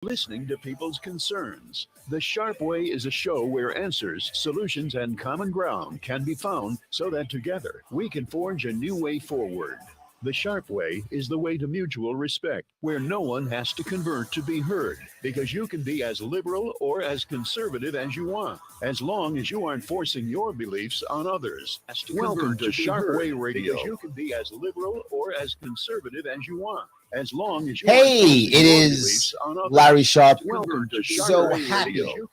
listening to people's concerns. The Sharp Way is a show where answers, solutions, and common ground can be found so that together we can forge a new way forward. The Sharp Way is the way to mutual respect, where no one has to convert to be heard, because you can be as liberal or as conservative as you want, as long as you aren't forcing your beliefs on others. Welcome to Sharp Way Radio. Because you can be as liberal or as conservative as you want, as long as you Hey, it is Larry Sharpe. Welcome to So happy to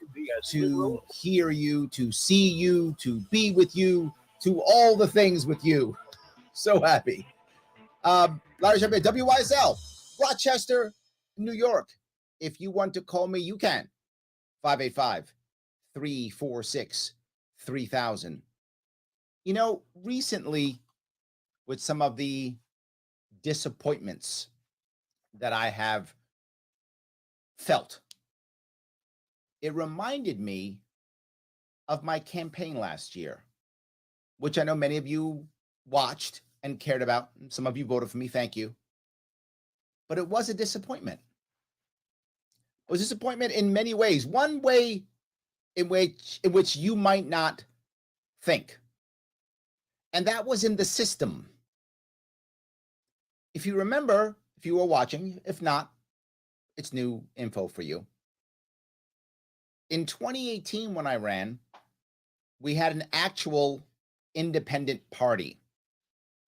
hear you, to see you, to be with you, to all the things with you. So happy. Larry Sharpe, WYSL, Rochester, New York. If you want to call me, you can. 585-346-3000. You know, recently, with some of the disappointments that I have felt, it reminded me of my campaign last year, which I know many of you watched and cared about. Some of you voted for me. Thank you. But it was a disappointment. It was a disappointment in many ways. One way in which you might not think, and that was in the system. If you remember, if you were watching, if not, it's new info for you. In 2018, when I ran, we had an actual independent party.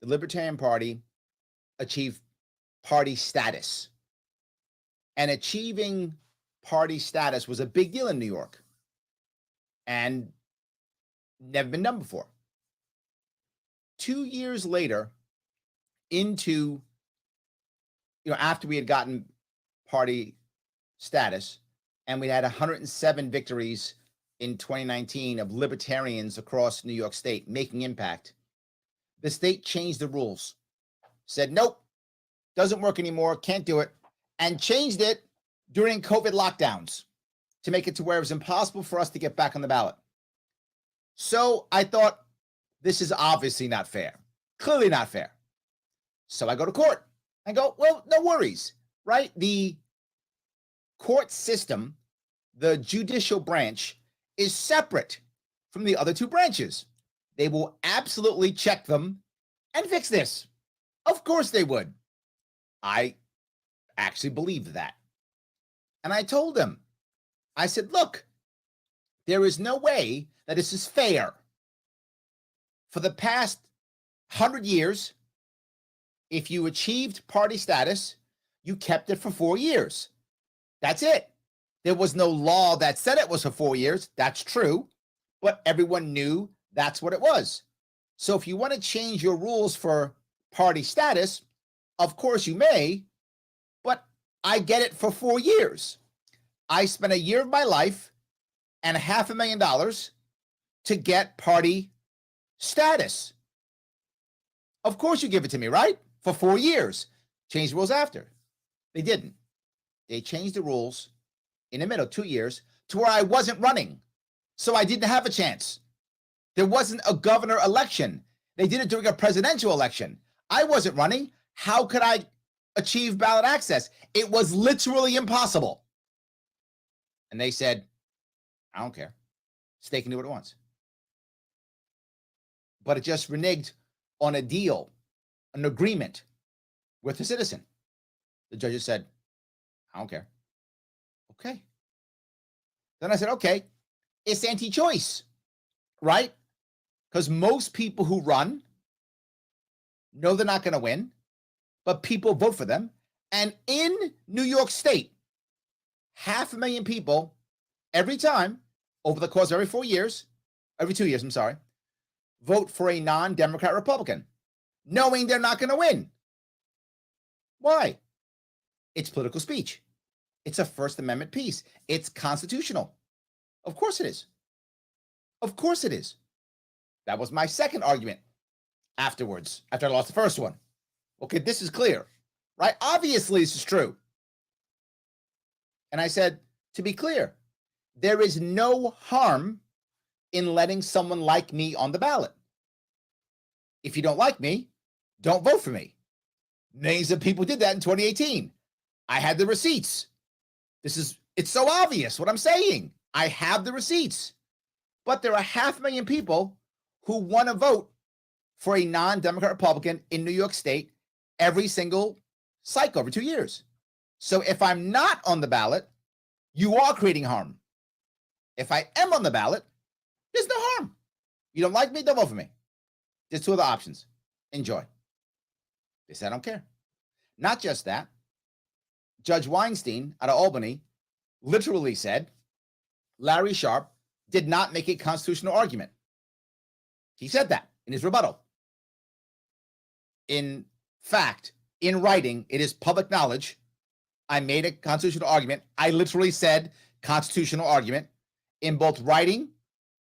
The Libertarian Party achieved party status. And achieving party status was a big deal in New York and never been done before. 2 years later, after we had gotten party status, and we had 107 victories in 2019 of libertarians across New York State making impact, the state changed the rules, said, nope, doesn't work anymore, can't do it, and changed it during COVID lockdowns to make it to where it was impossible for us to get back on the ballot. So I thought, this is obviously not fair, clearly not fair. So I go to court and go, well, no worries, right? The court system, the judicial branch, is separate from the other two branches. They will absolutely check them and fix this. Of course they would. I actually believed that. And I told them, I said, look, there is no way that this is fair. For the past 100 years, if you achieved party status, you kept it for 4 years. That's it. There was no law that said it was for 4 years. That's true. But everyone knew that's what it was. So if you want to change your rules for party status, of course you may, but I get it for 4 years. I spent a year of my life and $500,000 to get party status. Of course you give it to me, right? For 4 years. Change the rules after. They didn't. They changed the rules in the middle, 2 years, to where I wasn't running. So I didn't have a chance. There wasn't a governor election. They did it during a presidential election. I wasn't running. How could I achieve ballot access? It was literally impossible. And they said, I don't care. State can do what it wants. But it just reneged on a deal, an agreement with a citizen. The judges said, I don't care. Okay. Then I said, okay, it's anti-choice, right? Because most people who run know they're not going to win, but people vote for them. And in New York State, 500,000 people every time over the course of every 4 years, every 2 years, vote for a non-Democrat Republican, knowing they're not going to win. Why? It's political speech. It's a First Amendment piece. It's constitutional. Of course it is. Of course it is. That was my second argument afterwards, after I lost the first one. Okay, this is clear, right? Obviously, this is true. And I said, to be clear, there is no harm in letting someone like me on the ballot. If you don't like me, don't vote for me. Millions of people did that in 2018. I had the receipts. It's so obvious what I'm saying. I have the receipts. But there are 500,000 people who want to vote for a non-Democrat Republican in New York State every single cycle, every 2 years. So if I'm not on the ballot, you are creating harm. If I am on the ballot, there's no harm. You don't like me, don't vote for me. There's 2 other options. Enjoy. They said, I don't care. Not just that. Judge Weinstein out of Albany literally said Larry Sharpe did not make a constitutional argument. He said that in his rebuttal. In fact, in writing, it is public knowledge. I made a constitutional argument. I literally said constitutional argument in both writing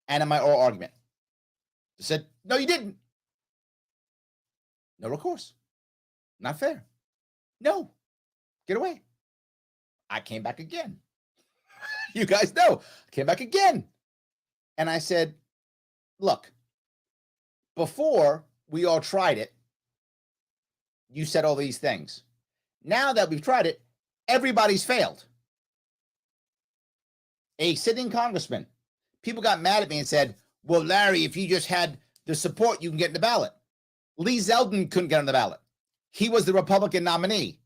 and in my oral argument. I said, no, you didn't. No recourse. Not fair. No. Get away. I came back again. You guys know. I came back again. And I said, look, before we all tried it, you said all these things. Now that we've tried it, everybody's failed. A sitting congressman, people got mad at me and said, well, Larry, if you just had the support, you can get in the ballot. Lee Zeldin couldn't get on the ballot. He was the Republican nominee.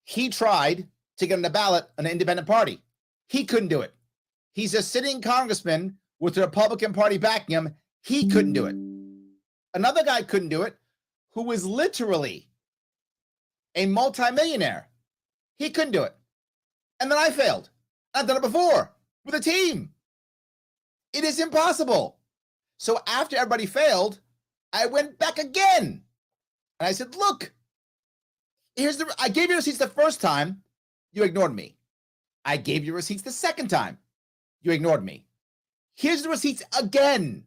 He tried to get on the ballot an independent party. He couldn't do it. He's a sitting congressman with the Republican Party backing him. He couldn't do it. Another guy couldn't do it who was literally a multimillionaire. He couldn't do it. And then I failed. I've done it before with a team. It is impossible. So after everybody failed, I went back again. And I said, look, I gave you receipts the first time. You ignored me. I gave you receipts the second time. You ignored me. Here's the receipts again.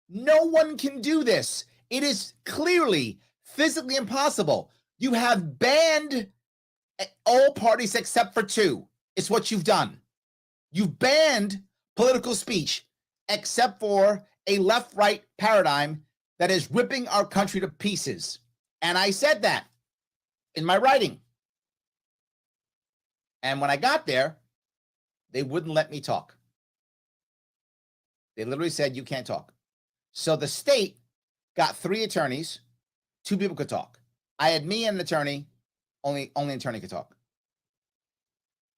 No one can do this. It is clearly physically impossible. You have banned all parties except for 2. It's what you've done. You've banned political speech except for a left-right paradigm that is ripping our country to pieces. And I said that in my writing. And when I got there, they wouldn't let me talk. They literally said, you can't talk. So the state got 3 attorneys. 2 people could talk. I had me and an attorney. Only an attorney could talk.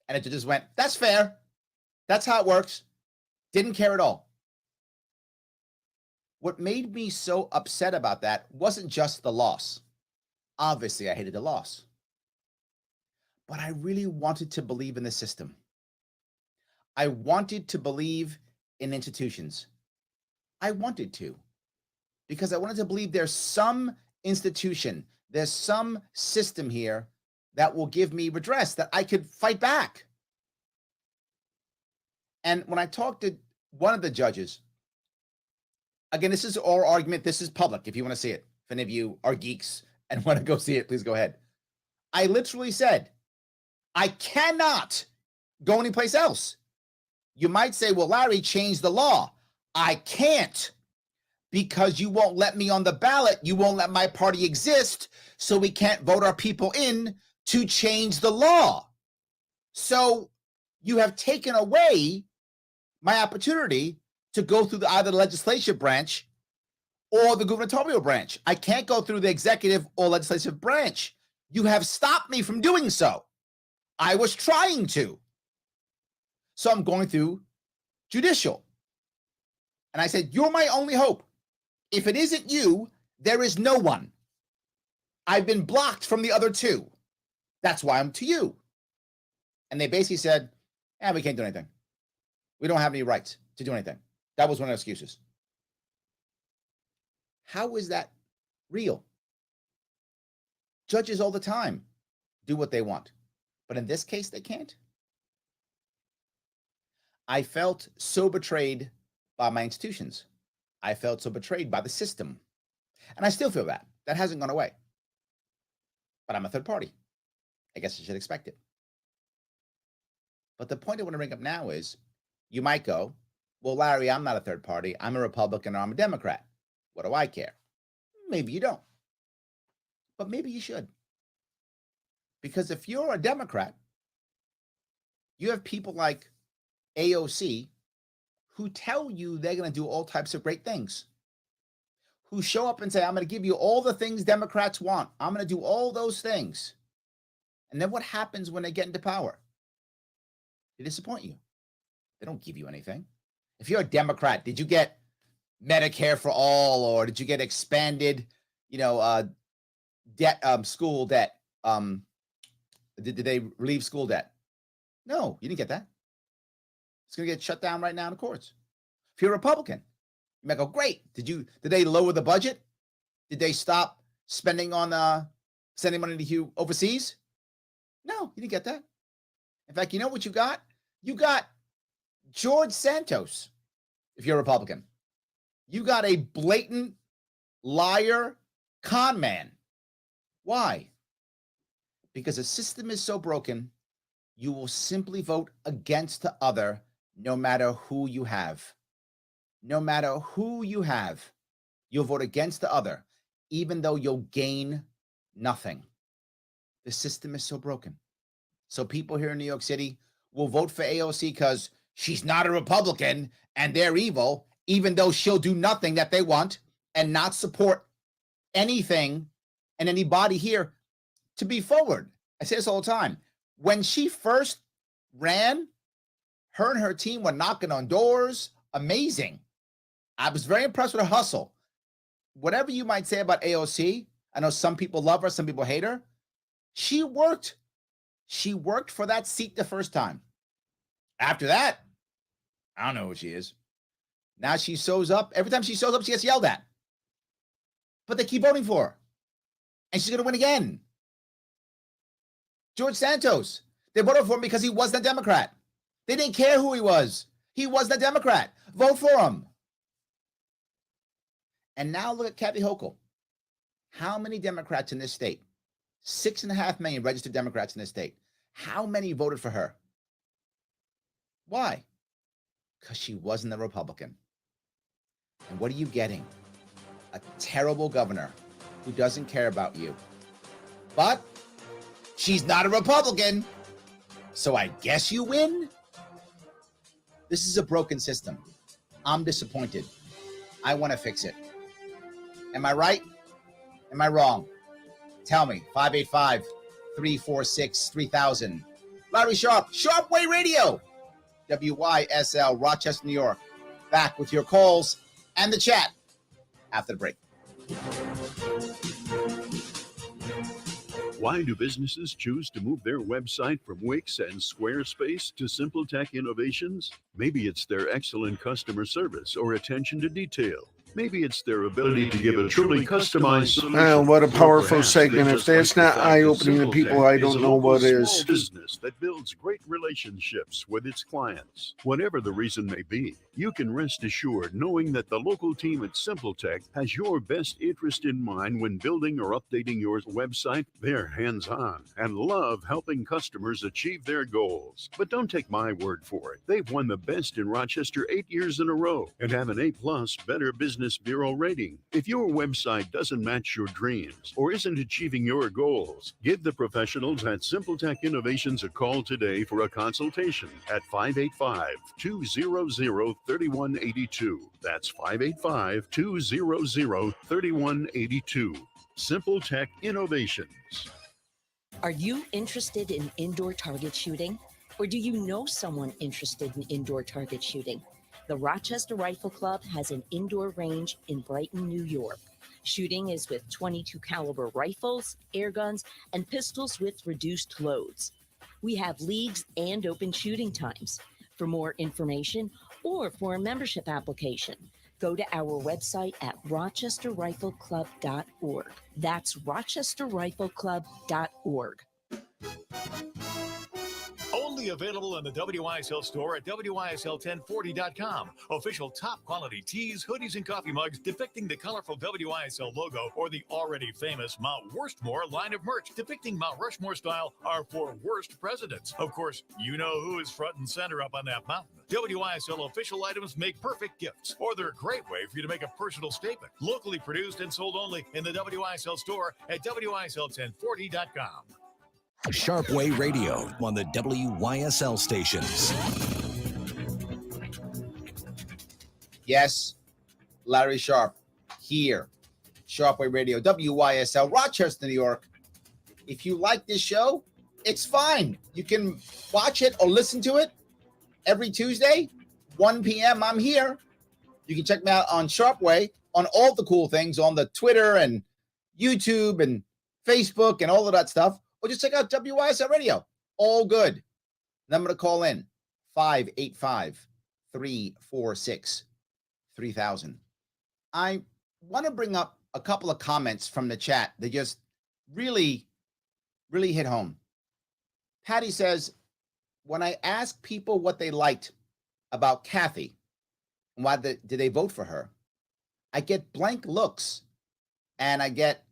And it just went, that's fair. That's how it works. Didn't care at all. What made me so upset about that wasn't just the loss. Obviously, I hated the loss. But I really wanted to believe in the system. I wanted to believe in institutions. I wanted to. Because I wanted to believe there's some institution, there's some system here that will give me redress, that I could fight back. And when I talked to one of the judges, again, this is oral argument. This is public if you want to see it. If any of you are geeks and want to go see it, please go ahead. I literally said, I cannot go anyplace else. You might say, well, Larry, change the law. I can't, because you won't let me on the ballot. You won't let my party exist, so we can't vote our people in to change the law. So you have taken away my opportunity to go through either the legislative branch or the gubernatorial branch. I can't go through the executive or legislative branch. You have stopped me from doing so. I was trying to. So I'm going through judicial. And I said, you're my only hope. If it isn't you, there is no one. I've been blocked from the other 2. That's why I'm to you. And they basically said, we can't do anything. We don't have any rights to do anything. That was one of the excuses. How is that real? Judges all the time do what they want. But in this case, they can't. I felt so betrayed by my institutions. I felt so betrayed by the system. And I still feel that. That hasn't gone away. But I'm a third party. I guess I should expect it. But the point I want to bring up now is, you might go, well, Larry, I'm not a third party. I'm a Republican or I'm a Democrat. What do I care? Maybe you don't. But maybe you should. Because if you're a Democrat, You have people like AOC who tell you they're going to do all types of great things, who show up and say, I'm going to give you all the things Democrats want. I'm going to do all those things. And then what happens when they get into power? They disappoint you. They don't give you anything. If you're a Democrat, did you get Medicare for all, or did you get expanded, debt, school debt? Did they relieve school debt? No, you didn't get that. It's going to get shut down right now in the courts. If you're a Republican, you might go, great. Did they lower the budget? Did they stop spending on sending money to overseas? No, you didn't get that. In fact, you know what you got? You got George Santos, if you're a Republican. You got a blatant liar, con man. Why? Because the system is so broken, you will simply vote against the other no matter who you have. No matter who you have, you'll vote against the other, even though you'll gain nothing. The system is so broken. So people here in New York City will vote for AOC because she's not a Republican and they're evil, even though she'll do nothing that they want and not support anything and anybody here to be forward. I say this all the time. When she first ran, her and her team were knocking on doors. Amazing. I was very impressed with her hustle. Whatever you might say about AOC, I know some people love her, some people hate her. She worked. She worked for that seat the first time. After that, I don't know who she is. Now she shows up. Every time she shows up, she gets yelled at. But they keep voting for her. And she's going to win again. George Santos. They voted for him because he wasn't a Democrat. They didn't care who he was. He wasn't a Democrat. Vote for him. And now look at Kathy Hochul. How many Democrats in this state? 6.5 million registered Democrats in this state. How many voted for her? Why? Because she wasn't a Republican. And what are you getting? A terrible governor who doesn't care about you. But she's not a Republican, so I guess you win? This is a broken system. I'm disappointed. I want to fix it. Am I right? Am I wrong? Tell me. 585-346-3000. Larry Sharpe, Sharpe Way Radio. WYSL, Rochester, New York. Back with your calls and the chat after the break. Why do businesses choose to move their website from Wix and Squarespace to SimpleTech Innovations? Maybe it's their excellent customer service or attention to detail. Maybe it's their ability to give a truly customized solution. What a powerful segment. If that's not eye-opening to people, I don't know what is. Business that builds great relationships with its clients. Whatever the reason may be, you can rest assured knowing that the local team at SimpleTech has your best interest in mind when building or updating your website. They're hands-on and love helping customers achieve their goals. But don't take my word for it. They've won the best in Rochester 8 years in a row and have an A+ Better Business Bureau rating. If your website doesn't match your dreams or isn't achieving your goals, give the professionals at SimpleTech Innovations a call today for a consultation at 585-200-3182. That's 585-200-3182. SimpleTech Innovations. Are you interested in indoor target shooting? Or do you know someone interested in indoor target shooting? The Rochester Rifle Club has an indoor range in Brighton, New York. Shooting is with .22 caliber rifles, air guns, and pistols with reduced loads. We have leagues and open shooting times. For more information or for a membership application, go to our website at rochesterrifleclub.org. That's rochesterrifleclub.org. Only available in the WYSL store at WYSL1040.com. Official top quality tees, hoodies, and coffee mugs depicting the colorful WYSL logo or the already famous Mount Worstmore line of merch depicting Mount Rushmore style are for worst presidents. Of course, you know who is front and center up on that mountain. WYSL official items make perfect gifts, or they're a great way for you to make a personal statement. Locally produced and sold only in the WYSL store at WYSL1040.com. Sharpe Way Radio on the WYSL stations. Yes, Larry Sharpe here. Sharpe Way Radio, WYSL, Rochester, New York. If you like this show, it's fine. You can watch it or listen to it every Tuesday, 1 p.m. I'm here. You can check me out on Sharpe Way, on all the cool things, on the Twitter and YouTube and Facebook and all of that stuff. Or just check out WYSL Radio. All good. Number to call in, 585-346-3000. I want to bring up a couple of comments from the chat that just really hit home. Patty says, when I ask people what they liked about Kathy and why did they vote for her, I get blank looks and I get,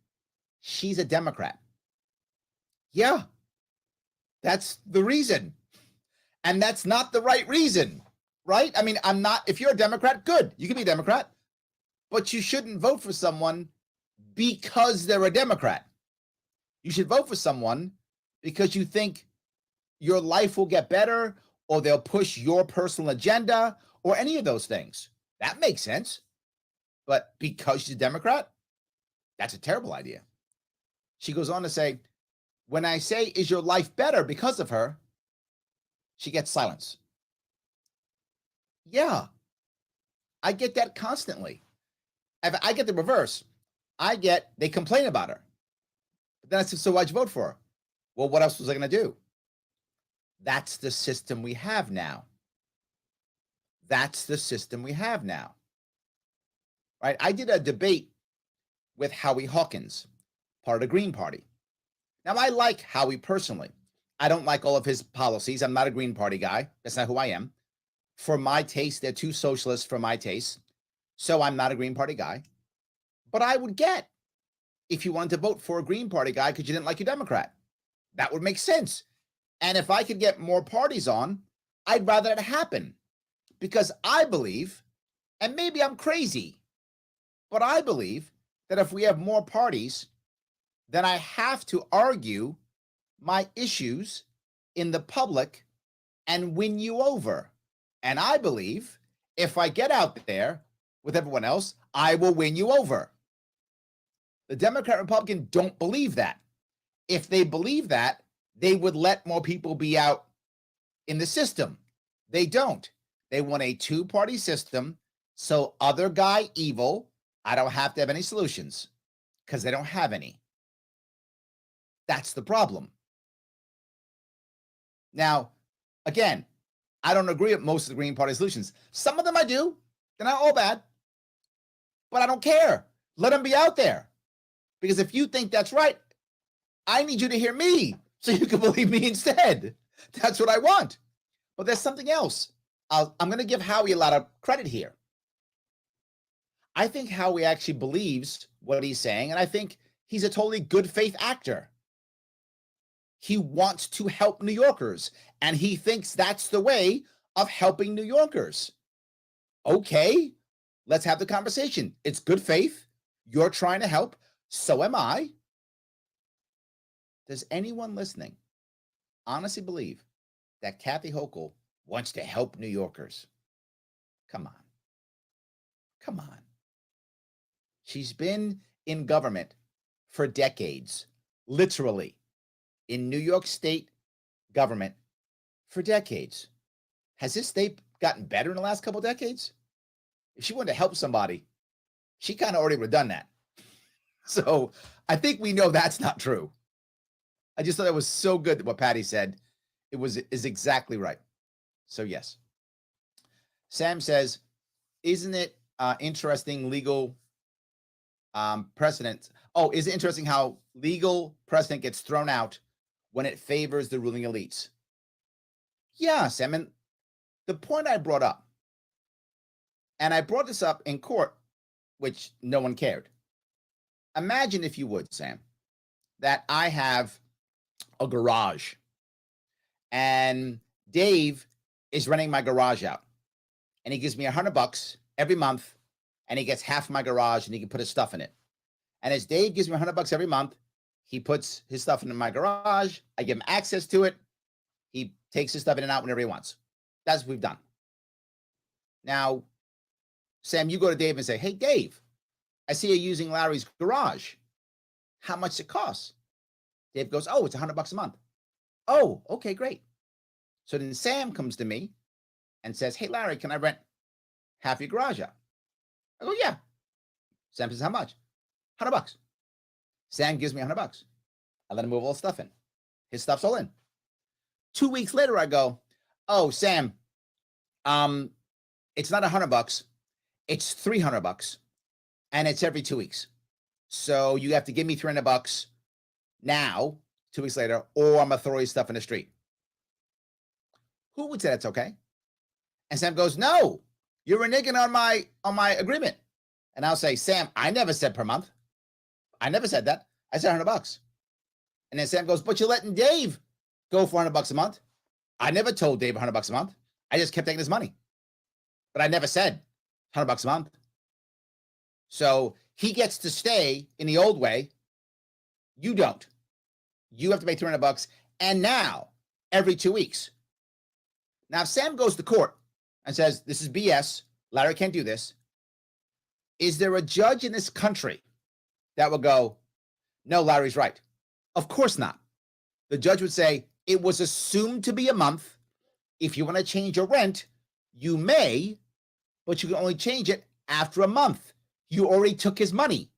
she's a Democrat. Yeah, that's the reason. And that's not the right reason, right? I mean, if you're a Democrat, good. You can be a Democrat, but you shouldn't vote for someone because they're a Democrat. You should vote for someone because you think your life will get better or they'll push your personal agenda or any of those things. That makes sense. But because she's a Democrat, that's a terrible idea. She goes on to say, when I say, is your life better because of her, she gets silence. Yeah, I get that constantly. If I get the reverse. They complain about her. But then I said, so why'd you vote for her? Well, what else was I going to do? That's the system we have now. That's the system we have now. Right? I did a debate with Howie Hawkins, part of the Green Party. Now, I like Howie personally. I don't like all of his policies. I'm not a Green Party guy. That's not who I am. For my taste, they're too socialist for my taste. So I'm not a Green Party guy. But I would get if you wanted to vote for a Green Party guy because you didn't like your Democrat. That would make sense. And if I could get more parties on, I'd rather it happen. Because I believe, and maybe I'm crazy, but I believe that if we have more parties, then I have to argue my issues in the public and win you over. And I believe if I get out there with everyone else, I will win you over. The Democrat and Republican don't believe that. If they believe that, they would let more people be out in the system. They don't. They want a two-party system, so other guy evil, I don't have to have any solutions because they don't have any. That's the problem. Now, again, I don't agree with most of the Green Party solutions. Some of them I do. They're not all bad. But I don't care. Let them be out there. Because if you think that's right, I need you to hear me so you can believe me instead. That's what I want. But there's something else. I'm going to give Howie a lot of credit here. I think Howie actually believes what he's saying, and I think he's a totally good faith actor. He wants to help New Yorkers, and he thinks that's the way of helping New Yorkers. Okay, let's have the conversation. It's good faith. You're trying to help. So am I. Does anyone listening honestly believe that Kathy Hochul wants to help New Yorkers? Come on. Come on. She's been in government for decades, literally, in New York State government for decades. Has this state gotten better in the last couple of decades? If she wanted to help somebody, she kind of already would have done that. So I think we know that's not true. I just thought it was so good that what Patty said is exactly right. So yes. Sam says, isn't it interesting legal precedent? Oh, is it interesting how legal precedent gets thrown out when it favors the ruling elites? Yeah, Sam, and the point I brought up, and I brought this up in court, which no one cared. Imagine, if you would, Sam, that I have a garage and Dave is renting my garage out and he gives me $100 every month and he gets half my garage and he can put his stuff in it. And as Dave gives me $100 every month, He puts his stuff in my garage. I give him access to it. He takes his stuff in and out whenever he wants. That's what we've done. Now, Sam, you go to Dave and say, hey, Dave, I see you using Larry's garage. How much it costs? Dave goes, oh, it's $100 a month. Oh, okay, great. So then Sam comes to me and says, hey, Larry, can I rent half your garage out? I go, yeah. Sam says, how much? $100. Sam gives me $100. I let him move all the stuff in. His stuff's all in. 2 weeks later, I go, oh, Sam, it's not $100. It's $300, and it's every 2 weeks. So you have to give me $300 now, 2 weeks later, or I'm gonna throw your stuff in the street. Who would say that's okay? And Sam goes, no, you're reneging on my agreement. And I'll say, Sam, I never said per month. I never said that. I said $100. And then Sam goes, but you're letting Dave go for $100 a month. I never told Dave $100 a month. I just kept taking his money. But I never said $100 a month. So he gets to stay in the old way. You don't. You have to pay $300, and now every 2 weeks. Now, if Sam goes to court and says, this is BS, Larry can't do this, is there a judge in this country that will go, no, Larry's right? Of course not. The judge would say, it was assumed to be a month. If you want to change your rent, you may, but you can only change it after a month. You already took his money.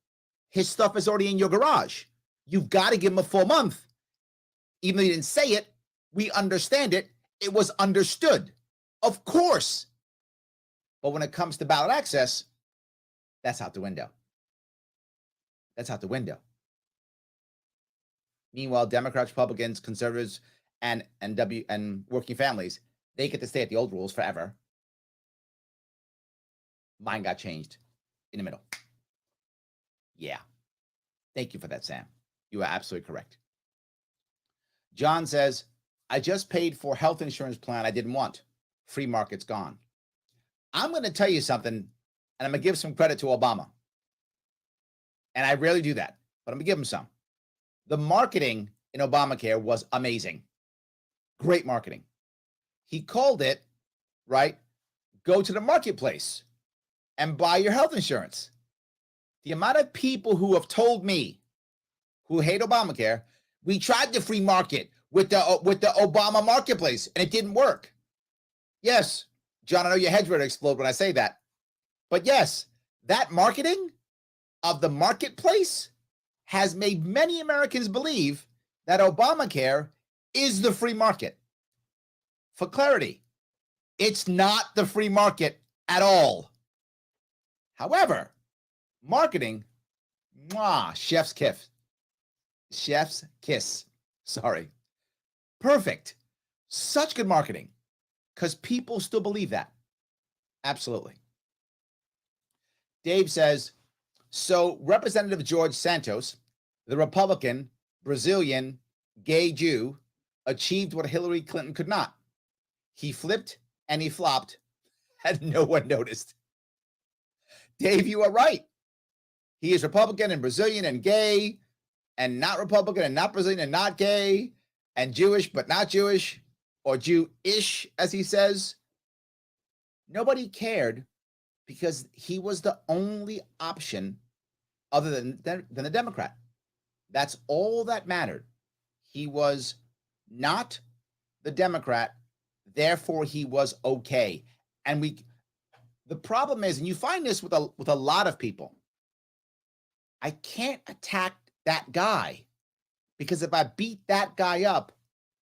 His stuff is already in your garage. You've got to give him a full month. Even though you didn't say it, we understand it. It was understood. Of course. But when it comes to ballot access, that's out the window. That's out the window. Meanwhile, Democrats, Republicans, conservatives, and working families, they get to stay at the old rules forever. Mine got changed in the middle. Yeah. Thank you for that, Sam. You are absolutely correct. John says, I just paid for health insurance plan I didn't want. Free market's gone. I'm going to tell you something, and I'm going to give some credit to Obama. And I rarely do that, but I'm going to give him some. The marketing in Obamacare was amazing. Great marketing. He called it, right, go to the marketplace and buy your health insurance. The amount of people who have told me, who hate Obamacare, we tried the free market with the Obama marketplace, and it didn't work. Yes, John, I know your head's ready to explode when I say that. But yes, that marketing of the marketplace has made many Americans believe that Obamacare is the free market. For clarity, it's not the free market at all. However, marketing, chef's kiss. Chef's kiss. Sorry. Perfect. Such good marketing because people still believe that. Absolutely. Dave says, so Representative George Santos, the Republican, Brazilian, gay Jew, achieved what Hillary Clinton could not. He flipped and he flopped, and no one noticed. Dave, you are right. He is Republican and Brazilian and gay and not Republican and not Brazilian and not gay and Jewish but not Jewish, or Jewish, as he says. Nobody cared because he was the only option other than the Democrat. That's all that mattered. He was not the Democrat, therefore he was okay. And the problem is, and you find this with a lot of people, I can't attack that guy because if I beat that guy up,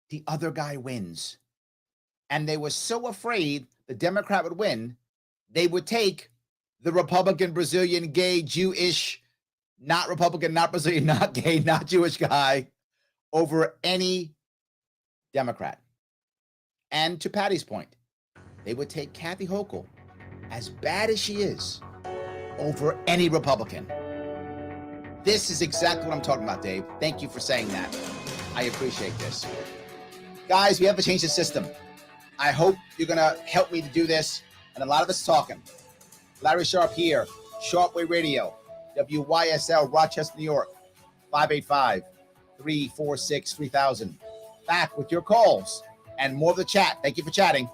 the other guy wins. And they were so afraid the Democrat would win, they would take the Republican, Brazilian, gay, Jewish, not Republican, not Brazilian, not gay, not Jewish guy over any Democrat. And to Patty's point, they would take Kathy Hochul, as bad as she is, over any Republican. This is exactly what I'm talking about, Dave. Thank you for saying that. I appreciate this. Guys, we have to change the system. I hope you're going to help me to do this. And a lot of us talking. Larry Sharpe here, Sharpe Way Radio, WYSL, Rochester, New York, 585 888-346-3000. Back with your calls and more of the chat. Thank you for chatting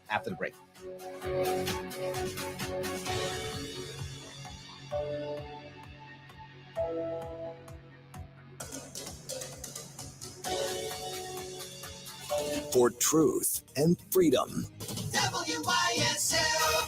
after the break. For truth and freedom. WYSL.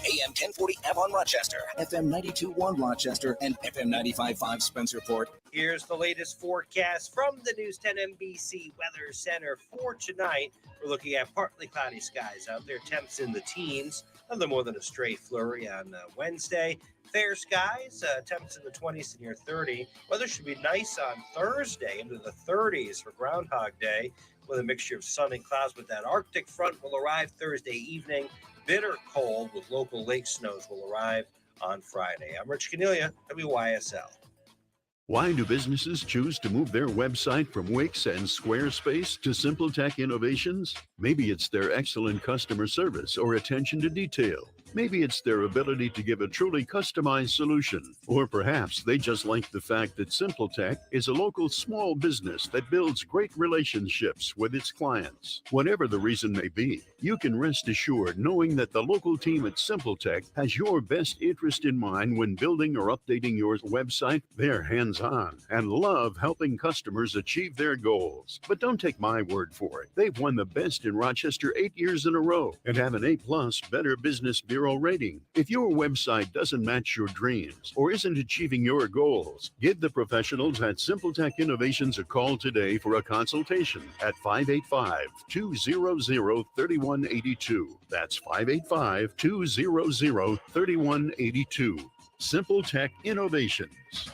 AM 1040 Avon Rochester, FM 92.1 Rochester, and FM 95.5 Spencerport. Here's the latest forecast from the News 10 NBC Weather Center for tonight. We're looking at partly cloudy skies out there, temps in the teens, nothing more than a stray flurry on Wednesday. Fair skies, temps in the 20s to near 30. Weather should be nice on Thursday, into the 30s for Groundhog Day, with a mixture of sun and clouds. But that Arctic front will arrive Thursday evening. Bitter cold with local lake snows will arrive on Friday. I'm Rich Cornelia, WYSL. Why do businesses choose to move their website from Wix and Squarespace to Simple Tech Innovations? Maybe it's their excellent customer service or attention to detail. Maybe it's their ability to give a truly customized solution. Or perhaps they just like the fact that Simple Tech is a local small business that builds great relationships with its clients. Whatever the reason may be, you can rest assured knowing that the local team at Simple Tech has your best interest in mind when building or updating your website. They're hands-on and love helping customers achieve their goals. But don't take my word for it. They've won the best in Rochester 8 years in a row and have an A+ Better Business Bureau rating. If your website doesn't match your dreams or isn't achieving your goals, give the professionals at Simple Tech Innovations a call today for a consultation at 585-200-3182. That's 585-200-3182. Simple Tech Innovations.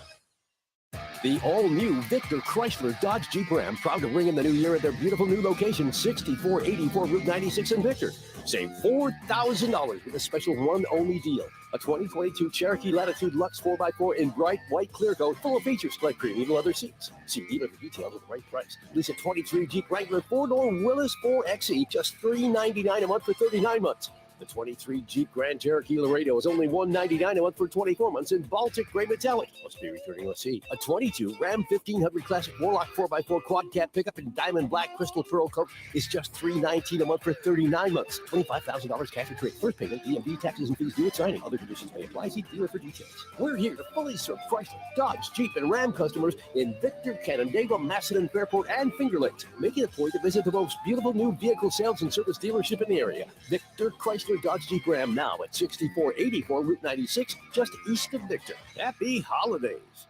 The all-new Victor Chrysler Dodge Jeep Ram, proud to ring in the new year at their beautiful new location, 6484 Route 96 in Victor. Save $4,000 with a special one-only deal. A 2022 Cherokee Latitude Lux 4x4 in bright white clear coat, full of features like premium leather seats. See dealer for details at the right price. Lease a 23 Jeep Wrangler 4-door Willis 4xe, just $399 a month for 39 months. The 23 Jeep Grand Cherokee Laredo is only $199 a month for 24 months in Baltic Gray Metallic. Must be returning receipt. A 22 Ram 1500 Classic Warlock 4x4 Quad Cab pickup in Diamond Black Crystal Pearl Coat is just $319 a month for 39 months. $25,000 cash or trade. First payment, DMV taxes and fees due at signing. Other conditions may apply. See dealer for details. We're here to fully serve Chrysler, Dodge, Jeep, and Ram customers in Victor, Canandaigua, Macedon, Fairport, and Finger Lakes. Make it a point to visit the most beautiful new vehicle sales and service dealership in the area. Victor Chrysler Dodge Jeep Ram, now at 6484 Route 96, just east of Victor. Happy holidays.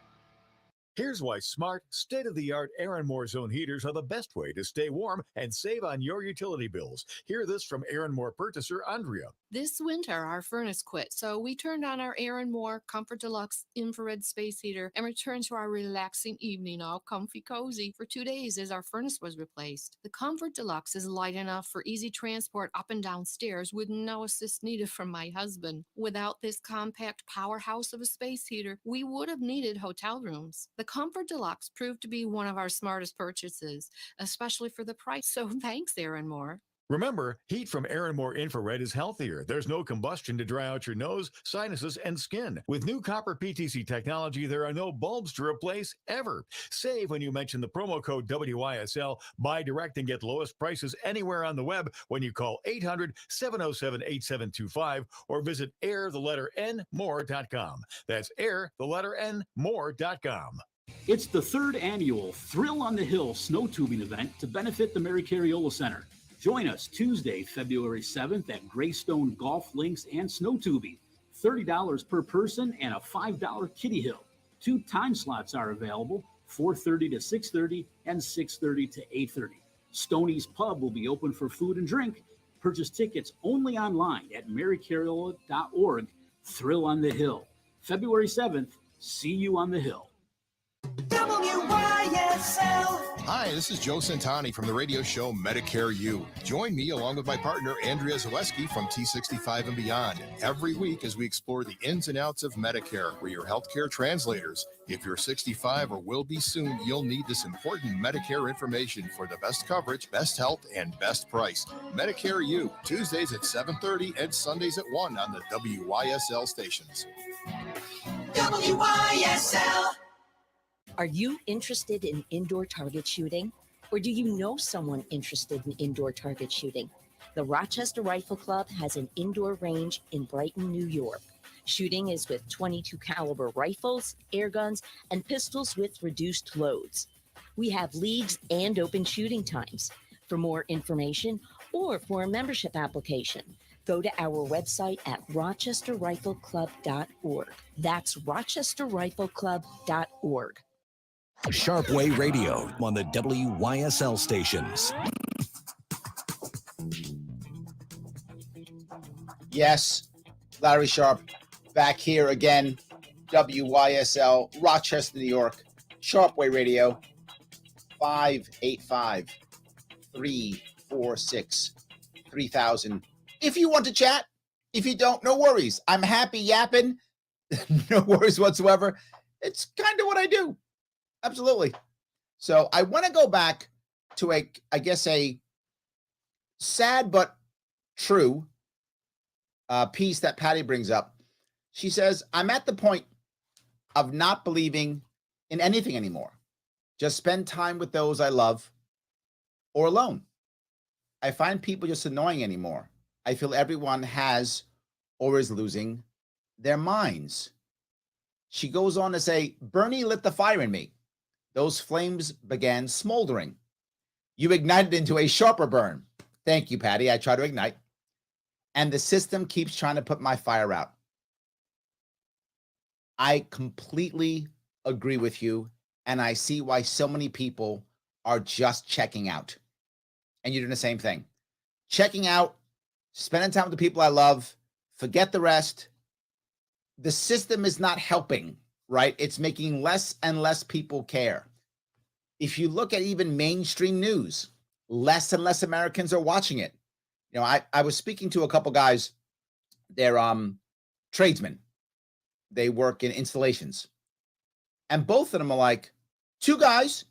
Here's why smart, state-of-the-art Aaron Moore Zone heaters are the best way to stay warm and save on your utility bills. Hear this from Aaron Moore purchaser Andrea. This winter, our furnace quit, so we turned on our Aaron Moore Comfort Deluxe infrared space heater and returned to our relaxing evening, all comfy cozy, for 2 days as our furnace was replaced. The Comfort Deluxe is light enough for easy transport up and down stairs with no assist needed from my husband. Without this compact powerhouse of a space heater, we would have needed hotel rooms. The Comfort Deluxe proved to be one of our smartest purchases, especially for the price, so thanks, Aaron Moore. Remember, heat from Aaron Moore Infrared is healthier. There's no combustion to dry out your nose, sinuses, and skin. With new copper PTC technology, there are no bulbs to replace ever. Save when you mention the promo code WYSL. Buy direct and get lowest prices anywhere on the web when you call 800-707-8725 or visit air-more.com. That's air-more.com. It's the third annual Thrill on the Hill snow tubing event to benefit the Mary Cariola Center. Join us Tuesday, February 7th at Greystone Golf Links and Snow Tubing. $30 per person and a $5 kiddie hill. 2 time slots are available, 4:30 to 6:30 and 6:30 to 8:30. Stoney's Pub will be open for food and drink. Purchase tickets only online at marycariola.org. Thrill on the Hill. February 7th, see you on the Hill. WYSL. Hi, this is Joe Santani from the radio show Medicare U. Join me along with my partner Andrea Zaleski from T65 and Beyond every week as we explore the ins and outs of Medicare. We're your healthcare translators. If you're 65 or will be soon, you'll need this important Medicare information for the best coverage, best health, and best price. Medicare U, Tuesdays at 7:30 and Sundays at 1 on the WYSL stations. WYSL. Are you interested in indoor target shooting? Or do you know someone interested in indoor target shooting? The Rochester Rifle Club has an indoor range in Brighton, New York. Shooting is with .22 caliber rifles, air guns, and pistols with reduced loads. We have leagues and open shooting times. For more information or for a membership application, go to our website at rochesterrifleclub.org. That's rochesterrifleclub.org. Sharpe Way Radio on the WYSL stations. Yes, Larry Sharpe back here again. WYSL, Rochester, New York. Sharpe Way Radio, 585-346-3000. If you want to chat, if you don't, no worries. I'm happy yapping. No worries whatsoever. It's kind of what I do. Absolutely. So I want to go back to a sad but true piece that Patty brings up. She says, I'm at the point of not believing in anything anymore. Just spend time with those I love or alone. I find people just annoying anymore. I feel everyone has or is losing their minds. She goes on to say, Bernie lit the fire in me. Those flames began smoldering. You ignited into a sharper burn. Thank you, Patty. I try to ignite. And the system keeps trying to put my fire out. I completely agree with you. And I see why so many people are just checking out. And you're doing the same thing. Checking out, spending time with the people I love, forget the rest. The system is not helping, right? It's making less and less people care. If you look at even mainstream news, less and less Americans are watching it. You know, I was speaking to a couple guys, they're tradesmen. They work in installations. And both of them are like, two guys,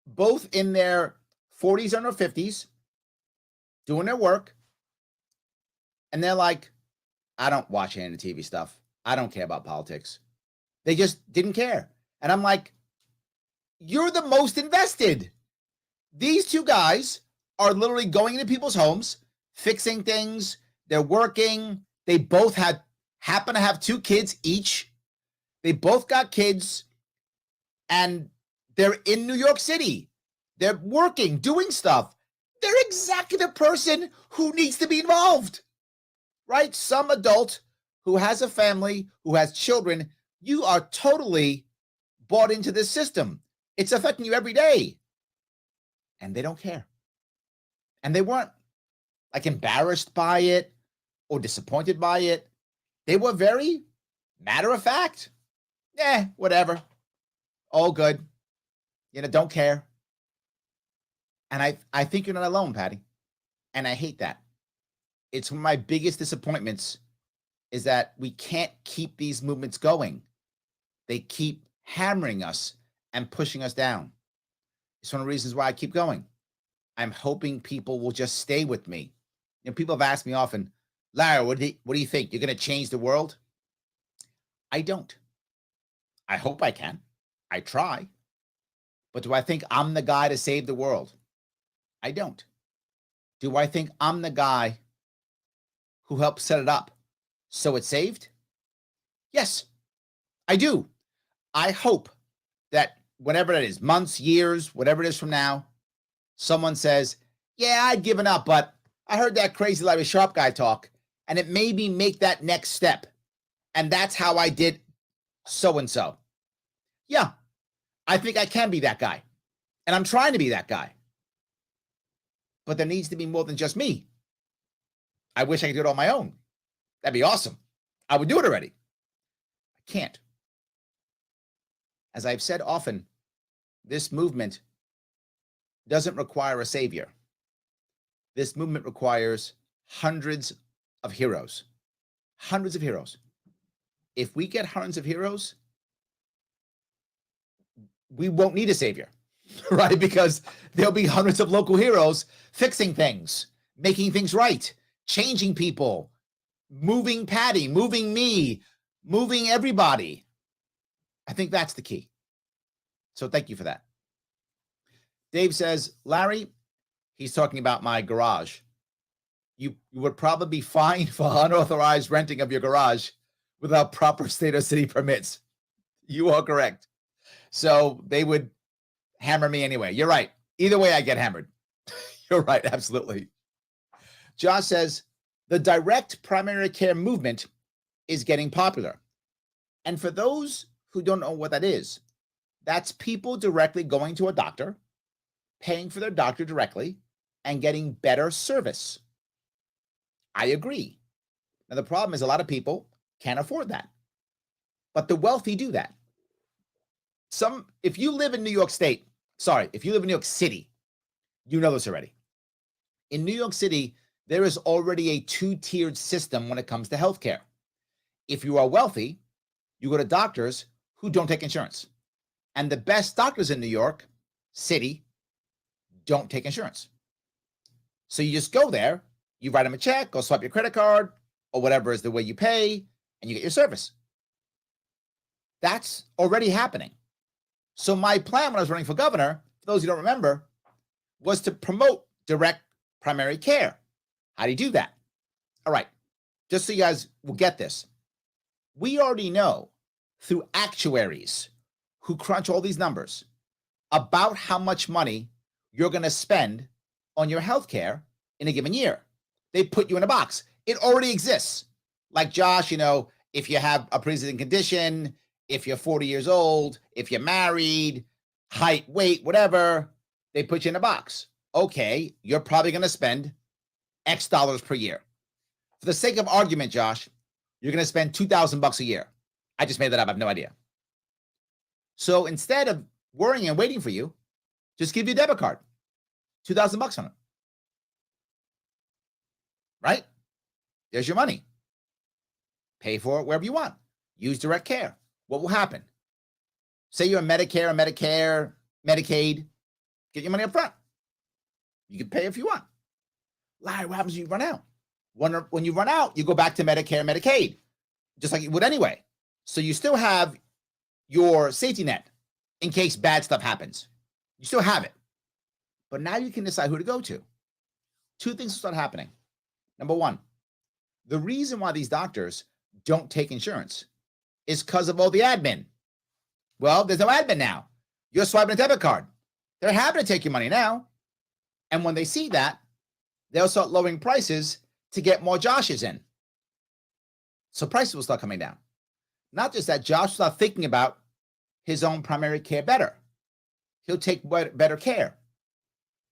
both in their 40s and their 50s, doing their work. And they're like, I don't watch any of the TV stuff. I don't care about politics. They just didn't care. And I'm like, you're the most invested. These two guys are literally going into people's homes, fixing things. They're working. They both happen to have two kids each. They both got kids. And they're in New York City. They're working, doing stuff. They're exactly the person who needs to be involved. Right? Some adult who has a family, who has children, you are totally bought into this system. It's affecting you every day. And they don't care. And they weren't like embarrassed by it or disappointed by it. They were very matter of fact. Whatever. All good. You know, don't care. And I think you're not alone, Patty. And I hate that. It's one of my biggest disappointments is that we can't keep these movements going. They keep hammering us and pushing us down. It's one of the reasons why I keep going. I'm hoping people will just stay with me. You know, people have asked me often, Larry, what do you think? You're going to change the world? I don't. I hope I can. I try. But do I think I'm the guy to save the world? I don't. Do I think I'm the guy who helped set it up so it's saved? Yes, I do. I hope that whatever that is, months, years, whatever it is from now, someone says, yeah, I'd given up, but I heard that crazy Larry Sharpe guy talk, and it made me make that next step. And that's how I did so-and-so. Yeah, I think I can be that guy. And I'm trying to be that guy. But there needs to be more than just me. I wish I could do it on my own. That'd be awesome. I would do it already. I can't. As I've said often, this movement doesn't require a savior. This movement requires hundreds of heroes. Hundreds of heroes. If we get hundreds of heroes, we won't need a savior, right? Because there'll be hundreds of local heroes fixing things, making things right, changing people, moving Patty, moving me, moving everybody. I think that's the key. So thank you for that. Dave says, Larry, he's talking about my garage. You would probably be fined for unauthorized renting of your garage without proper state or city permits. You are correct. So they would hammer me anyway. You're right. Either way, I get hammered. You're right. Absolutely. Josh says, the direct primary care movement is getting popular. And for those who don't know what that is, that's people directly going to a doctor, paying for their doctor directly, and getting better service. I agree. Now, the problem is a lot of people can't afford that. But the wealthy do that. If you live in New York State, if you live in New York City, you know this already. In New York City, there is already a two-tiered system when it comes to healthcare. If you are wealthy, you go to doctors who don't take insurance. And the best doctors in New York City don't take insurance. So you just go there, you write them a check, go swipe your credit card, or whatever is the way you pay, and you get your service. That's already happening. So my plan when I was running for governor, for those who don't remember, was to promote direct primary care. How do you do that? All right, just so you guys will get this. We already know through actuaries who crunch all these numbers about how much money you're going to spend on your health care in a given year. They put you in a box. It already exists. Like Josh, if you have a pre-existing condition, if you're 40 years old, if you're married, height, weight, whatever, they put you in a box. Okay, you're probably going to spend X dollars per year. For the sake of argument, Josh, you're going to spend $2,000 a year. I just made that up. I have no idea. So instead of worrying and waiting for you, just give you a debit card, $2,000 on it. Right? There's your money. Pay for it wherever you want. Use direct care. What will happen? Say you're a Medicare, Medicaid, get your money up front. You can pay if you want. Larry, what happens when you run out? When you run out, you go back to Medicare, Medicaid, just like you would anyway. So you still have your safety net in case bad stuff happens. You still have it. But now you can decide who to go to. Two things will start happening. Number one, the reason why these doctors don't take insurance is because of all the admin. Well, there's no admin now. You're swiping a debit card. They're happy to take your money now. And when they see that, they'll start lowering prices to get more Joshes in. So prices will start coming down. Not just that, Josh will start thinking about his own primary care better. He'll take better care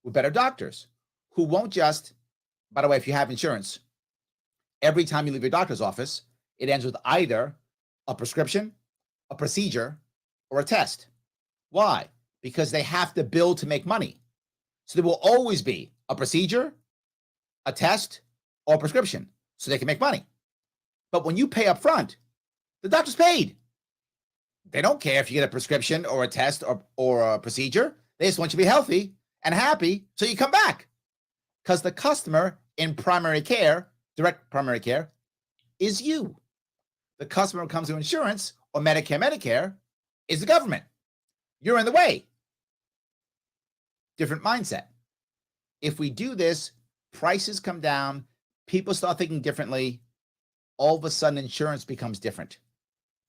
with better doctors who won't just, by the way, if you have insurance, every time you leave your doctor's office, it ends with either a prescription, a procedure, or a test. Why? Because they have to bill to make money. So there will always be a procedure, a test, or a prescription so they can make money. But when you pay up front, the doctor's paid. They don't care if you get a prescription or a test or a procedure. They just want you to be healthy and happy so you come back. Because the customer in primary care, direct primary care, is you. The customer who comes to insurance or Medicare is the government. You're in the way. Different mindset. If we do this, prices come down, people start thinking differently, all of a sudden insurance becomes different.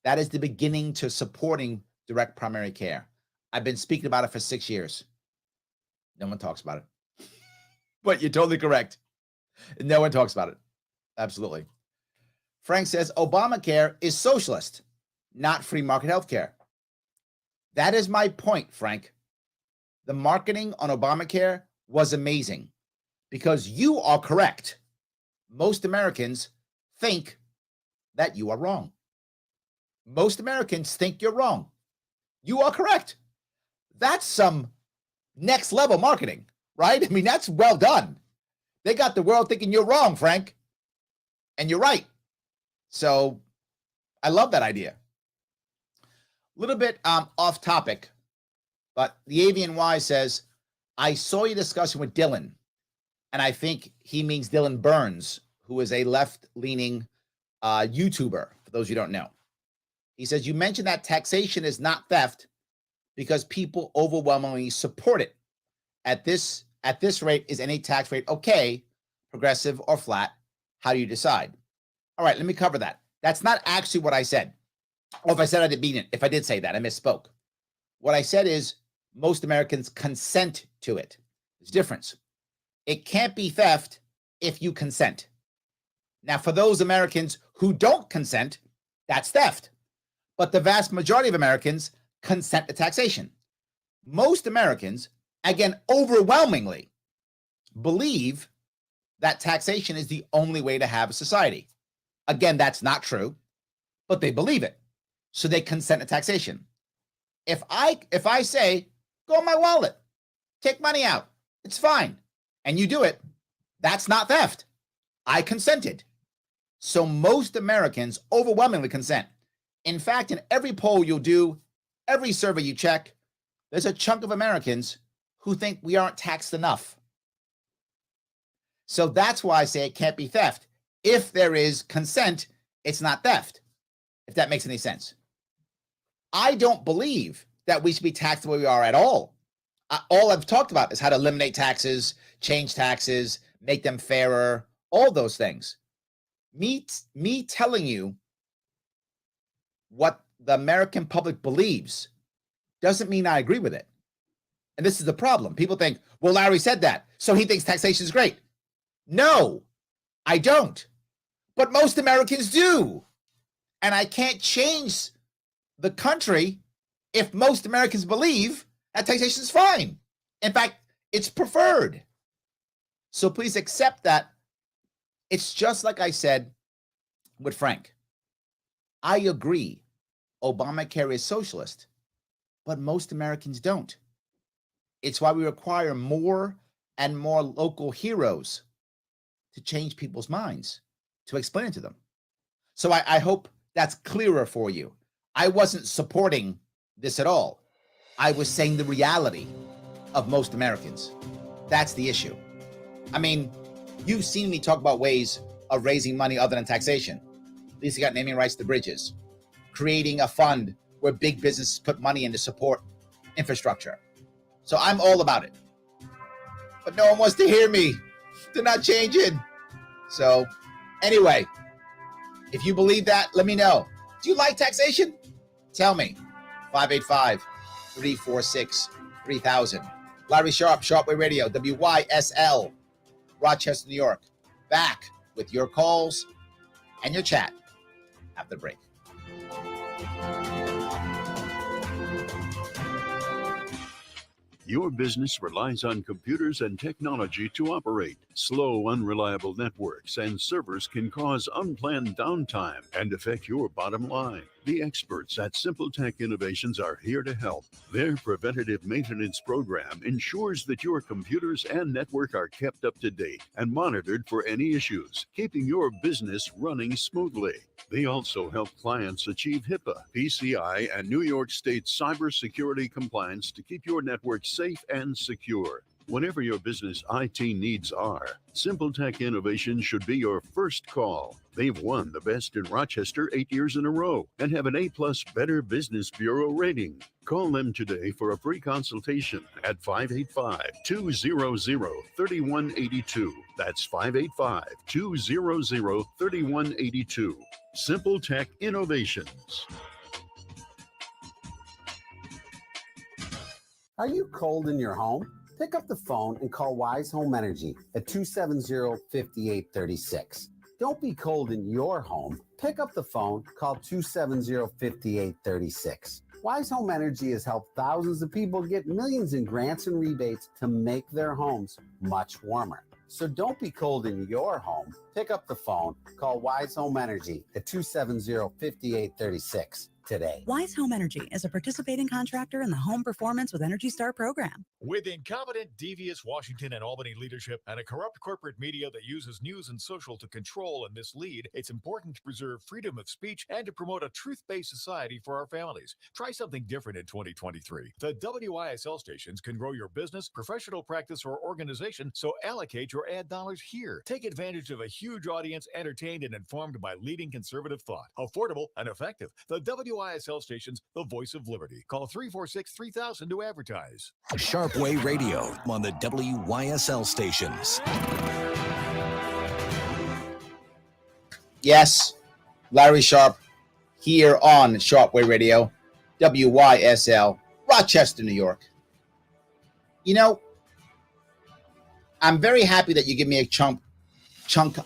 That is the beginning to supporting direct primary care. I've been speaking about it for 6 years. No one talks about it. But you're totally correct. No one talks about it. Absolutely. Frank says Obamacare is socialist, not free market healthcare. That is my point, Frank. The marketing on Obamacare was amazing because you are correct. Most Americans think that you are wrong. Most Americans think you're wrong. You are correct. That's some next level marketing, right? I mean, that's well done. They got the world thinking you're wrong, Frank. And you're right. So I love that idea. A little bit off topic, but the Avian Y says, I saw you discussing with Dylan, and I think he means Dylan Burns, who is a left-leaning YouTuber, for those who don't know. He says, you mentioned that taxation is not theft, because people overwhelmingly support it. At this rate, is any tax rate okay, progressive or flat? How do you decide? All right, let me cover that. That's not actually what I said. Or if I said I didn't mean it, if I did say that, I misspoke. What I said is most Americans consent to it. There's a difference. It can't be theft if you consent. Now, for those Americans who don't consent, that's theft. But the vast majority of Americans consent to taxation. Most Americans, again, overwhelmingly, believe that taxation is the only way to have a society. Again, that's not true, but they believe it. So they consent to taxation. If I say, go in my wallet, take money out, it's fine, and you do it, that's not theft. I consented. So most Americans overwhelmingly consent. In fact, in every poll you'll do, every survey you check, there's a chunk of Americans who think we aren't taxed enough. So that's why I say it can't be theft. If there is consent, it's not theft, if that makes any sense. I don't believe that we should be taxed the way we are at all. All I've talked about is how to eliminate taxes, change taxes, make them fairer, all those things. Me telling you what the American public believes doesn't mean I agree with it. And this is the problem. People think, well, Larry said that, so he thinks taxation is great. No, I don't. But most Americans do. And I can't change the country if most Americans believe that taxation is fine. In fact, it's preferred. So please accept that. It's just like I said with Frank. I agree Obamacare is socialist, but most Americans don't. It's why we require more and more local heroes to change people's minds, to explain it to them. So I hope that's clearer for you. I wasn't supporting this at all. I was saying the reality of most Americans. That's the issue. I mean, you've seen me talk about ways of raising money other than taxation. At least you got naming rights to bridges, creating a fund where big businesses put money in to support infrastructure. So I'm all about it. But no one wants to hear me. They're not changing. So anyway, if you believe that, let me know. Do you like taxation? Tell me. 585-346-3000. Larry Sharpe, Sharpe Way Radio, WYSL, Rochester, New York. Back with your calls and your chat after the break. Your business relies on computers and technology to operate. Slow, unreliable networks and servers can cause unplanned downtime and affect your bottom line. The experts at Simple Tech Innovations are here to help. Their preventative maintenance program ensures that your computers and network are kept up to date and monitored for any issues, keeping your business running smoothly. They also help clients achieve HIPAA, PCI, and New York State cybersecurity compliance to keep your network safe and secure. Whatever your business IT needs are, Simple Tech Innovations should be your first call. They've won the Best in Rochester 8 years in a row and have an A+ Better Business Bureau rating. Call them today for a free consultation at 585-200-3182. That's 585-200-3182. Simple Tech Innovations. Are you cold in your home? Pick up the phone and call Wise Home Energy at 270-5836. Don't be cold in your home. Pick up the phone, call 270-5836. Wise Home Energy has helped thousands of people get millions in grants and rebates to make their homes much warmer. So don't be cold in your home. Pick up the phone, call Wise Home Energy at 270-5836 today. Wise Home Energy is a participating contractor in the Home Performance with Energy Star program. With incompetent, devious Washington and Albany leadership and a corrupt corporate media that uses news and social to control and mislead, it's important to preserve freedom of speech and to promote a truth-based society for our families. Try something different in 2023. The WYSL stations can grow your business, professional practice, or organization, so allocate your ad dollars here. Take advantage of a huge audience entertained and informed by leading conservative thought. Affordable and effective. The WYSL stations, the voice of liberty. Call 346-3000 to advertise. Sharpe Way Radio on the WYSL stations. Yes, Larry Sharpe here on Sharpe Way Radio, WYSL, Rochester, New York. You know, I'm very happy that you give me a chunk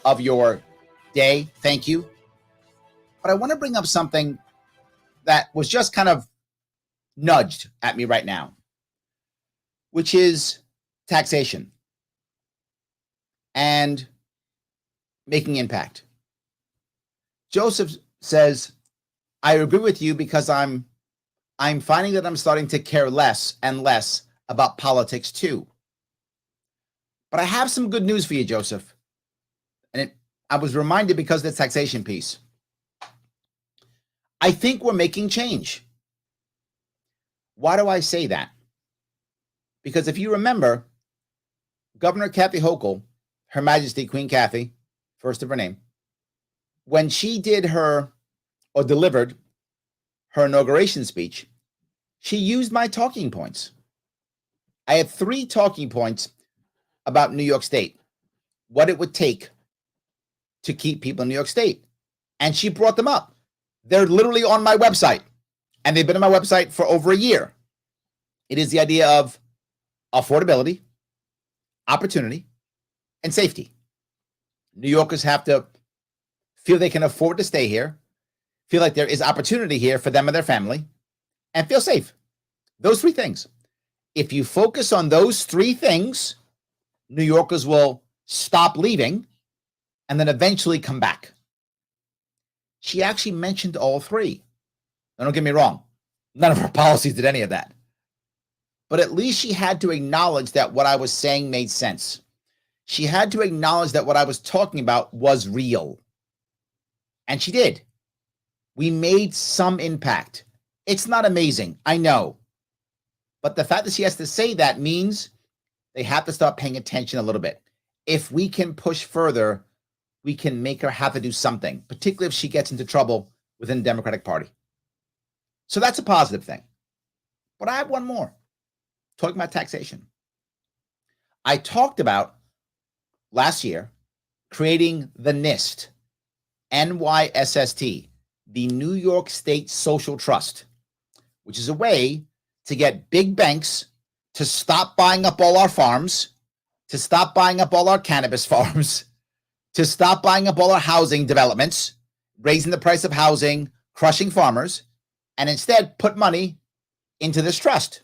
of your day. Thank you. But I want to bring up something that was just kind of nudged at me right now, which is taxation and making impact. Joseph says, I agree with you because I'm finding that I'm starting to care less and less about politics too. But I have some good news for you, Joseph. And I was reminded because of the taxation piece. I think we're making change. Why do I say that? Because if you remember, Governor Kathy Hochul, Her Majesty Queen Kathy, first of her name, when she did delivered her inauguration speech, she used my talking points. I had 3 talking points about New York State, what it would take to keep people in New York State. And she brought them up. They're literally on my website, and they've been on my website for over a year. It is the idea of affordability, opportunity, and safety. New Yorkers have to feel they can afford to stay here, feel like there is opportunity here for them and their family, and feel safe. Those 3 things. If you focus on those 3 things, New Yorkers will stop leaving and then eventually come back. She actually mentioned all 3. Now, don't get me wrong. None of her policies did any of that. But at least she had to acknowledge that what I was saying made sense. She had to acknowledge that what I was talking about was real. And she did. We made some impact. It's not amazing, I know. But the fact that she has to say that means they have to start paying attention a little bit. If we can push further, we can make her have to do something, particularly if she gets into trouble within the Democratic Party. So that's a positive thing. But I have one more, talking about taxation. I talked about last year creating the NIST, NYSST, the New York State Social Trust, which is a way to get big banks to stop buying up all our farms, to stop buying up all our cannabis farms, to stop buying up all our housing developments, raising the price of housing, crushing farmers, and instead put money into this trust.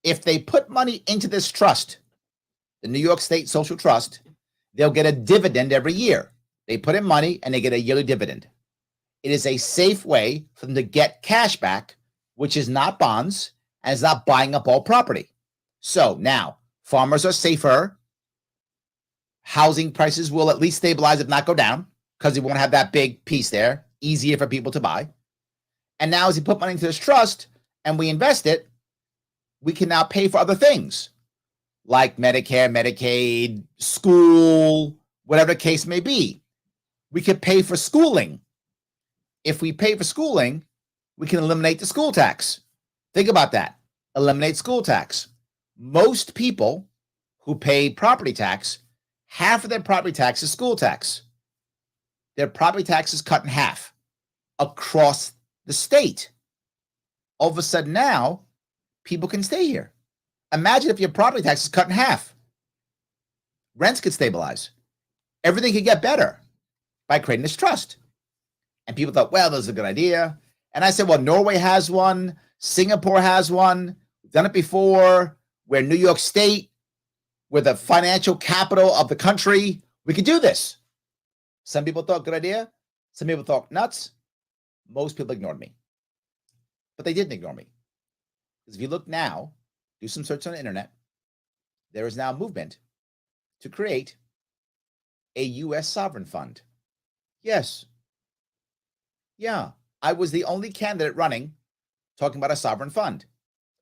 If they put money into this trust, the New York State Social Trust, they'll get a dividend every year. They put in money and they get a yearly dividend. It is a safe way for them to get cash back, which is not bonds and is not buying up all property. So now farmers are safer. Housing prices will at least stabilize, if not go down, because they won't have that big piece there, easier for people to buy. And now as you put money into this trust and we invest it, we can now pay for other things like Medicare, Medicaid, school, whatever the case may be. We could pay for schooling. If we pay for schooling, we can eliminate the school tax. Think about that. Eliminate school tax. Most people who pay property tax, half of their property tax is school tax. Their property tax is cut in half across the state. All of a sudden now, people can stay here. Imagine if your property tax is cut in half. Rents could stabilize. Everything could get better by creating this trust. And people thought, well, that's a good idea. And I said, well, Norway has one. Singapore has one. We've done it before. We're New York State. We're the financial capital of the country. We could do this. Some people thought, good idea. Some people thought, nuts. Most people ignored me. But they didn't ignore me. Because if you look now, do some search on the internet, there is now a movement to create a U.S. sovereign fund. Yes. Yeah. I was the only candidate running talking about a sovereign fund,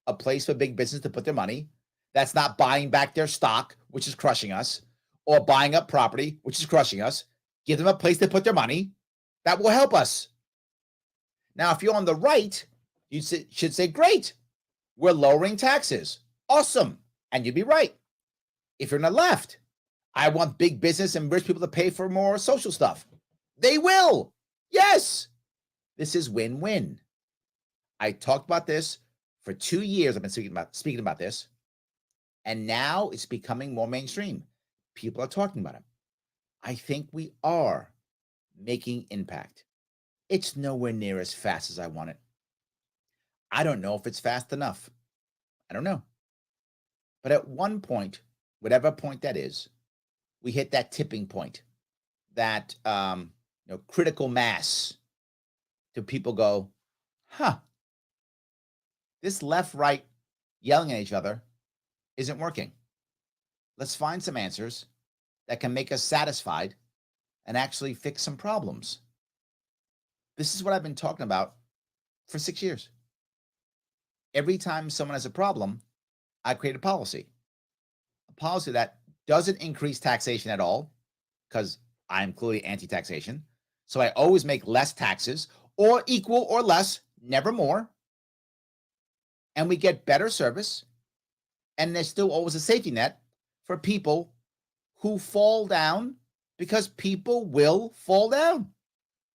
a place for big business to put their money that's not buying back their stock, which is crushing us, or buying up property, which is crushing us. Give them a place to put their money that will help us. Now, if you're on the right, you should say, great, we're lowering taxes. Awesome. And you'd be right. If you're on the left, I want big business and rich people to pay for more social stuff. They will. Yes. This is win-win. I talked about this for 2 years. I've been speaking about this. And now it's becoming more mainstream. People are talking about it. I think we are making impact. It's nowhere near as fast as I want it. I don't know if it's fast enough. I don't know. But at one point, whatever point that is, we hit that tipping point, that critical mass, to people go, this left-right yelling at each other isn't working. Let's find some answers that can make us satisfied and actually fix some problems. This is what I've been talking about for 6 years. Every time someone has a problem, I create a policy that doesn't increase taxation at all, because I'm clearly anti-taxation. So I always make less taxes, or equal or less, never more. And we get better service. And there's still always a safety net for people who fall down, because people will fall down,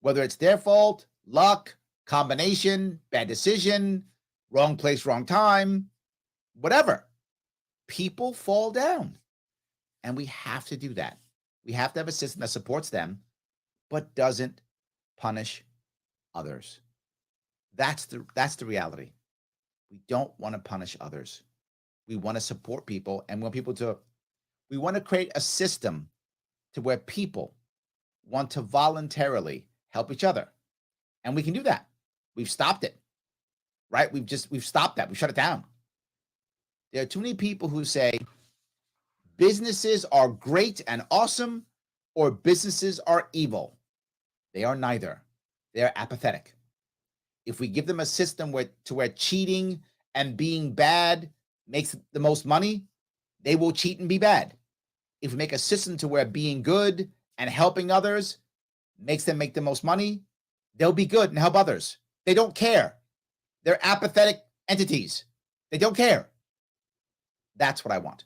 whether it's their fault, luck, combination, bad decision, wrong place, wrong time, whatever. People fall down. And we have to do that. We have to have a system that supports them, but doesn't punish others. That's the reality. We don't want to punish others. We want to support people, and we want to create a system to where people want to voluntarily help each other. And we can do that. We've stopped it, right? We've stopped that. We shut it down. There are too many people who say businesses are great and awesome, or businesses are evil. They are neither. They are apathetic. If we give them a system where cheating and being bad makes the most money, they will cheat and be bad. If we make a system to where being good and helping others makes them make the most money, they'll be good and help others. They don't care. They're apathetic entities. They don't care. That's what I want.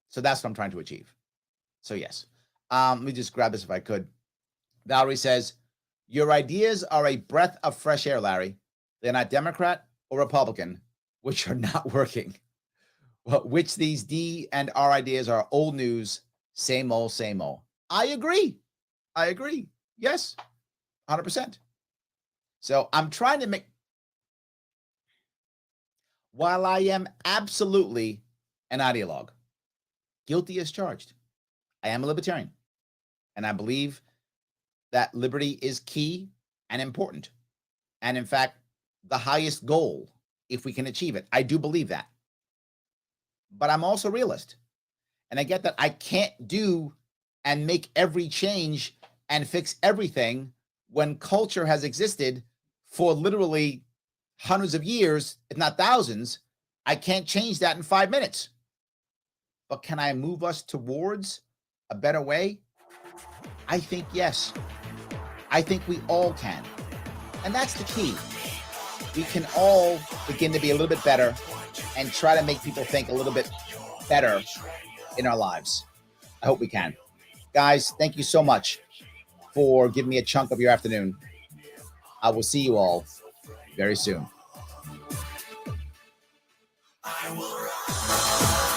So that's what I'm trying to achieve. So yes, let me just grab this if I could. Valerie says, your ideas are a breath of fresh air, Larry. They're not Democrat or Republican, which are not working. Well, which these D and R ideas are old news, same old, same old. I agree. Yes, 100%. So I'm trying to make, while I am absolutely an ideologue, guilty as charged, I am a libertarian. And I believe that liberty is key and important. And in fact, the highest goal, if we can achieve it. I do believe that. But I'm also a realist. And I get that I can't do and make every change and fix everything when culture has existed for literally hundreds of years, if not thousands. I can't change that in 5 minutes. But can I move us towards a better way? I think yes. I think we all can. And that's the key. We can all begin to be a little bit better and try to make people think a little bit better in our lives. I hope we can. Guys, thank you so much for giving me a chunk of your afternoon. I will see you all very soon. I will rise.